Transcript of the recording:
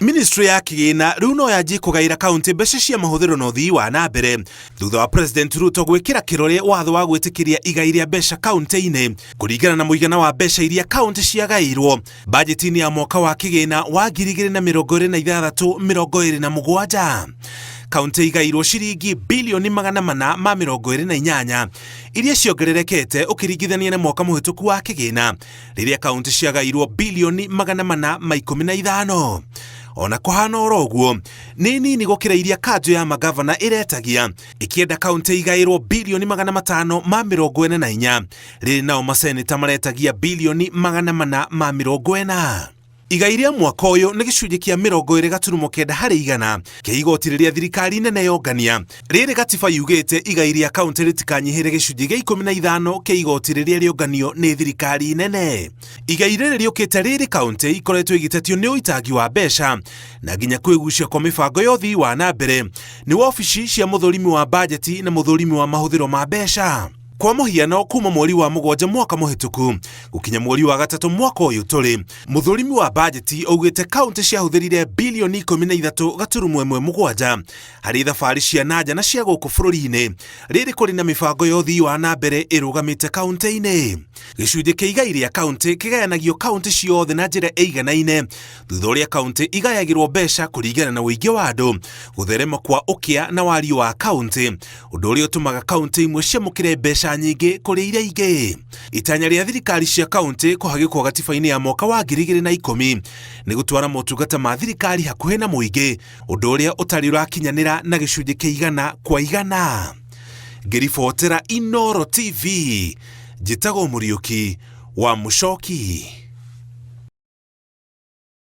Ministry ya kigina riu no yanjie kugaira kaunti mbeca cia mahuthiro na uthii wa na mbere thutha wa President Ruto gwikira kirore watho wa gwitikiria igai ria mbeca kaunti-ini kuringana na muigana wa mbeca iria kaunti ciagairwo bajeti-ini ya mwaka wa kigina wa 2026-2027. Kaunti igairwo ciringi bilioni 428 iria ciongererekete ukiringithania na mwaka muhituku wa kigina riria kaunti ciagairwo bilioni 415. Ona kuhana oroguo ni nini gukira iria kanjo ya magavana iretagia ikienda kaunti igairwo bilioni 544 riri nao maseneta maretagia bilioni 440. Igai ria mwaka uyu ni gicunji kia 20.9 hari igana kia igoti riria thirikari nene yongania riri gatiba yugite igai ria kaunti ritikanyihire gicunji gia 15 kia igoti riria rionganio ni thirikari nene. Igai riri riukite riri kaunti ikoretwo igitetio ni uitangi wa mbeca na nginya kwigucia kwa mibango ya uthii wa na mbere ni wabici cia muthurimi wa bajeti na muthurimi wa mahuthiro ma mbeca. Kwa muhiano kuma mweri wa mugwanja mwaka muhituku gukinya mweri wa gatatu mwaka uyu turi muthurimi wa bajeti augite kaunti ciahuthirire bilioni 13.17 hari thabari cia nanja na cia guku bururi-ini riri kuri na mibango ya uthii wa na mbere irugamite kaunti-ini. Gicunji kia igai ria kaunti kigayanagio kaunti ciothe na njira eiganaine thutha uria kaunti igayagirwo mbeca kuringana na uingi wa andu, gutherema kwa ukia na wario wa kaunti, undu uria utumaga kaunti imwe ciamukire mbeca nyingi kuri iria ingi. Itanya ria thirikari cia kaunti kuhagikwo gatiba-ini ya mwaka wa 2010 ni gutwara motungata ma thirikari hakuhi na muingi, undu uria utari urakinyanira na gicunji kia 100%. Ngiribotera Inooro TV, Njitagwo Muriuki wa Muchoki.